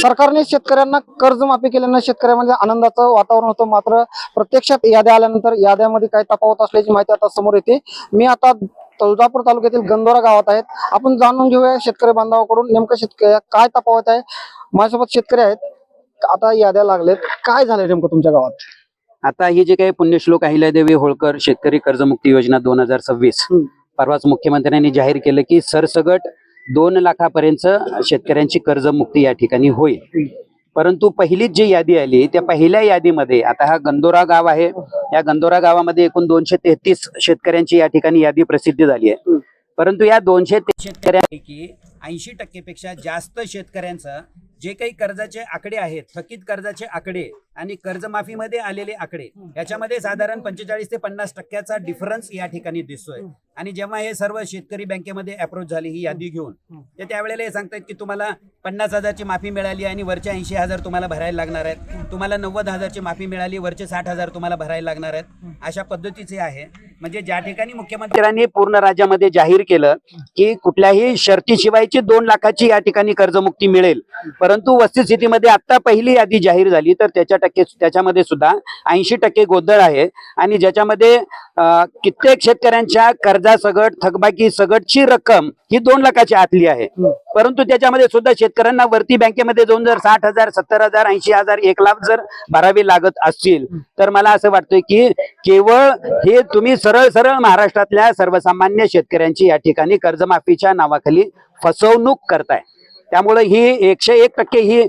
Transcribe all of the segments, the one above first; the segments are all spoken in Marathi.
सरकारने शेतकऱ्यांना कर्जमाफी केल्यानं शेतकऱ्यांमध्ये आनंदाचं वातावरण होतं, मात्र प्रत्यक्षात याद्या आल्यानंतर याद्यामध्ये काही तफावत असल्याची माहिती आता समोर येते। मी आता तुळजापूर तालुक्यातील गंदोरा गावात आहेत, आपण जाणून घेऊया शेतकरी बांधवाकडून नेमकं शेतकरी काय तफावत आहे। माझ्यासोबत शेतकरी आहेत, आता याद्या लागलेत, काय झालंय नेमकं तुमच्या गावात? आता ही जे काही पुण्यश्लोक अहिल्यादेवी होळकर शेतकरी कर्जमुक्ती योजना 2026 परवाच मुख्यमंत्र्यांनी जाहीर केलं की सरसगट 2 लाखापर्यंत शेतकऱ्यांची कर्जमुक्ती या ठिकाणी होईल। परंतु पहिलीच जी यादी आली त्या पहिल्या यादीमध्ये आता हा गंदोरा गाव आहे, या गंदोरा गावामध्ये एकूण 233 शेतकऱ्यांची या ठिकाणी यादी प्रसिद्ध झाली आहे। परंतु या 233 शेतकऱ्यांपैकी 80% पेक्षा जास्त शेतकऱ्यांचं जे काही कर्जाचे आकडे आहेत, थकीत कर्जाचे आकडे आणि कर्जमाफीमध्ये आलेले आकडे, याच्यामध्ये साधारण 45 ते 50% डिफरन्स या ठिकाणी दिसतोय। आणि जेव्हा हे सर्व शेतकरी बँकेमध्ये अप्रोच झाली ही यादी घेऊन, ते त्यावेळेला हे सांगतात की तुम्हाला 50,000ची माफी मिळाली आणि वरचे 80,000 तुम्हाला भरायला लागणार आहेत, तुम्हाला 90,000ची माफी मिळाली, वरचे 60,000 तुम्हाला भरायला लागणार आहेत, अशा पद्धतीचे आहे। म्हणजे ज्या ठिकाणी मुख्यमंत्र्यांनी पूर्ण राज्यामध्ये जाहीर केलं की कुठल्याही शर्तीशिवायची 2 लाखाची या ठिकाणी कर्जमुक्ती मिळेल, परंतु वस्तुस्थितीमध्ये आता पहिली यादी जाहीर झाली तर त्याच्यामध्ये सुद्धा 80% गोंधळ आहे आणि ज्याच्यामध्ये कित्येक शेतकऱ्यांच्या कर्जासगट थकबाकी सगटची रक्कम ही 2 लाखाची आतली आहे। परंतु त्याच्यामध्ये सुद्धा शेतकऱ्यांना वरती बँकेमध्ये जाऊन जर 60,000, 70,000, 80,000, 1 लाख जर भरावे लागत असतील तर मला असं वाटतंय की केवळ हे तुम्ही सरळ सरळ महाराष्ट्रातल्या सर्वसामान्य शेतकऱ्यांची या ठिकाणी कर्जमाफीच्या नावाखाली फसवणूक करताय। त्यामुळे ही 101% ही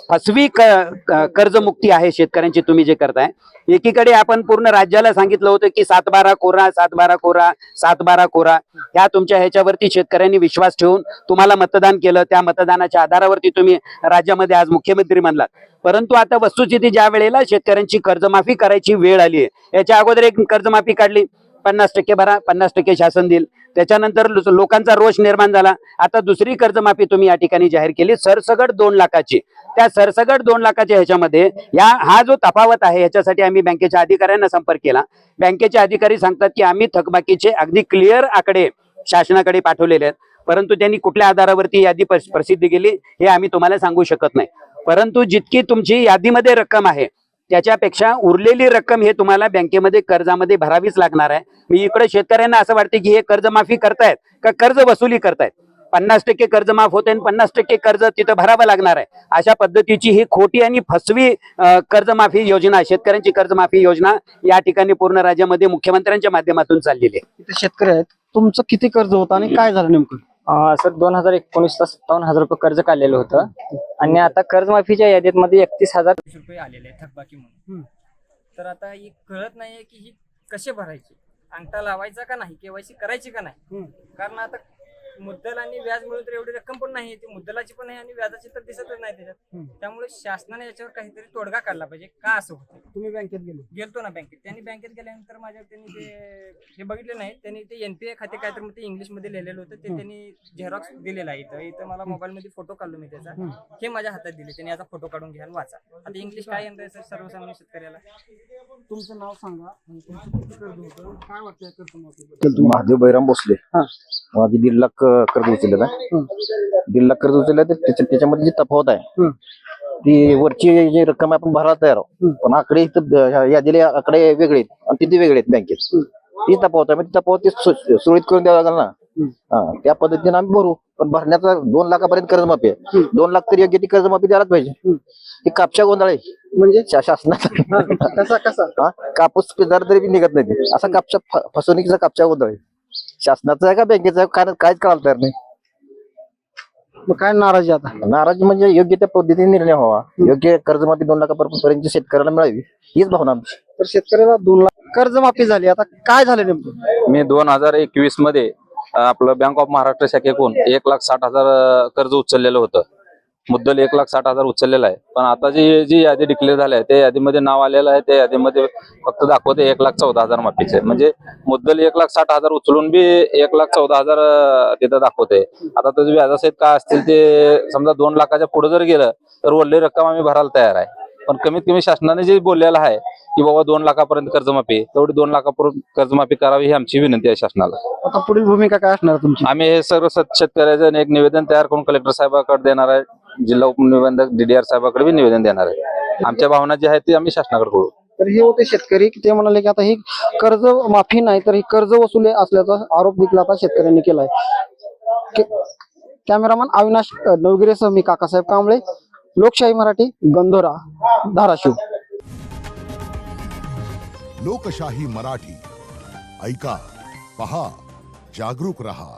फसवी कर्जमुक्ती आहे शेतकऱ्यांची तुम्ही जे करताय। एकीकडे आपण पूर्ण राज्याला सांगितलं होतं की 7/12 कोरा, 7/12 कोरा, 7/12 कोरा, ह्या तुमच्या ह्याच्यावरती शेतकऱ्यांनी विश्वास ठेवून तुम्हाला मतदान केलं, त्या मतदानाच्या आधारावरती तुम्ही राज्यामध्ये आज मुख्यमंत्री म्हणलात। परंतु आता वस्तुस्थिती ज्या वेळेला शेतकऱ्यांची कर्जमाफी करायची वेळ आली आहे, याच्या अगोदर एक कर्जमाफी काढली, 50% भरा, 50% शासन देईल, त्याच्यानंतर लोकांचा रोष निर्माण झाला, आता दुसरी कर्जमाफी तुम्ही या ठिकाणी जाहीर केली सरसगट 2 लाखाची। त्या सरसगट 2 लाखाच्या ह्याच्यामध्ये हा जो तफावत आहे याच्यासाठी आम्ही बँकेच्या अधिकाऱ्यांना संपर्क केला। बँकेचे अधिकारी सांगतात की आम्ही थकबाकीचे अगदी क्लिअर आकडे शासनाकडे पाठवलेले आहेत, परंतु त्यांनी कुठल्या आधारावरती यादी प्रसिद्ध केली हे आम्ही तुम्हाला सांगू शकत नाही। परंतु जितकी तुमची यादीमध्ये रक्कम आहे त्याच्यापेक्षा उरलेली रक्कम हे तुम्हाला बँकेमध्ये कर्जामध्ये भरावीच लागणार आहे। मी इकडे शेतकऱ्यांना असं वाटते की हे कर्जमाफी करतायत का कर्ज वसुली करतायत, 50% कर्ज माफ होते आणि 50% कर्ज तिथं भरावं लागणार आहे, अशा पद्धतीची ही खोटी आणि फसवी कर्जमाफी योजना, शेतकऱ्यांची कर्जमाफी योजना या ठिकाणी पूर्ण राज्यामध्ये मुख्यमंत्र्यांच्या माध्यमातून चाललेली आहे। इथे शेतकरी आहेत, तुमचं किती कर्ज होतं आणि काय झालं नेमकं? सर 2019ला 57,000 रुपये कर्ज काढलेलं होतं आणि आता कर्जमाफीच्या यादीमध्ये 31,000 रुपये आलेले आहे थकबाकी म्हणून। तर आता ही कळत नाहीये की ही कसे भरायचे, अंगठा लावायचा का नाही, केवायसी करायची का नाही, कारण आता मुद्दल आणि व्याज मिळून तर एवढी रक्कम पण नाही, ती मुद्दलाची पण आहे आणि व्याजाची तर दिसतच नाही त्याच्यात। त्यामुळे शासनाने याच्यावर काहीतरी तोडगा काढला पाहिजे। का असं होतं? तुम्ही बँकेत गेलतो ना बँकेत, त्यांनी बँकेत गेल्यानंतर त्यांनी हे बघितले नाही, त्यांनी ते NPA खाते काय तर ते इंग्लिश मध्ये लिहिलेलं होतं, ते त्यांनी झेरॉक्स दिलेला आहे। इथं मला मोबाईल मध्ये फोटो काढलो मी त्याचा, हे माझ्या हातात दिले, त्यांनी याचा फोटो काढून घ्या वाचा। आता इंग्लिश काय येणार सर सर्वसामान्य शेतकऱ्याला? तुमचं नाव सांगा आणि तुमचं किती कर्ज होतं, काय वाटतं कर्जमाफी? महादेव बैराम भोसले, माझी 1.5 लाख कर्ज उचललेलं आहे। 1.5 लाख कर्ज उचललं तर त्याच्यामध्ये जी तफावत आहे ती वरची जी रक्कम आपण भरायला तयार आहोत, पण आकडे इथं यादीला आकडे वेगळे आहेत आणि तिथे वेगळे आहेत बँकेत, ती तफावत आहे। ती तफावत सुरळीत करून द्यावं लागेल ना, त्या पद्धतीने आम्ही भरू। पण भरण्याचा 2 लाखापर्यंत कर्जमाफी आहे, 2 लाख तरी योग्य ती कर्जमाफी द्यायलाच पाहिजे। ही कापच्या गोंधळ आहे म्हणजे शासनाचा कसा कापूस पिदार तरी निघत नाही, असा कापच्या फसवणुकीचा कापच्या गोंधळ आहे। शासनाचं आहे का बँकेचं आहे, कारण काहीच कळायला तयार नाही। मग काय नाराजी? आता नाराजी म्हणजे योग्य त्या पद्धतीने निर्णय व्हावा, योग्य कर्जमाफी 2 लाखापर्यंत शेतकऱ्याला मिळावी हीच भावना आमची। तर शेतकऱ्याला 2 लाख कर्जमाफी झाली, आता काय झालं नेमकं? मी 2021 मध्ये आपलं बँक ऑफ महाराष्ट्र शाखेकडून 1,60,000 कर्ज उचललेलं होतं, मुद्दल 1,60,000 उचललेला आहे। पण आता जी यादी डिक्लेअर झाली आहे त्या यादीमध्ये नाव आलेलं आहे, त्या यादीमध्ये फक्त दाखवते 1,14,000 माफीचे, म्हणजे मुद्दल 1,60,000 उचलून बी 1,14,000 तिथं दाखवते। आता त्याचे व्याजासहित काय असतील ते समजा 2 लाखाच्या पुढे जर गेलं तर वरली रक्कम आम्ही भरायला तयार आहे, पण कमीत कमी शासनाने जे बोललेलं आहे की बाबा 2 लाखापर्यंत कर्जमाफी, तेवढी 2 लाखापर्यंत कर्जमाफी करावी ही आमची विनंती आहे शासनाला। आता पुढील भूमिका काय असणार तुमची? आम्ही हे सर्व शेतकऱ्याचं एक निवेदन तयार करून कलेक्टर साहेबांकडे देणार आहे। जिल्हा उपनिबंधक DDR साहेबाकडे बी निवेदन देणार आहे. आमच्या भावना जी आहेत ती आम्ही शासनाकडे कळवू. तर हे होते शेतकरी, ते म्हणाले की आता ही कर्ज माफी नाही तर ही कर्ज वसुली असल्याचा आरोप देखील आता शेतकऱ्यांनी केलाय. कॅमेरामन अविनाश नवगिरेसह मी काकासाहेब कांबळे, लोकशाही मराठी, गंधोरा, धाराशिव. लोकशाही मराठी ऐका, पहा, जागरूक रहा.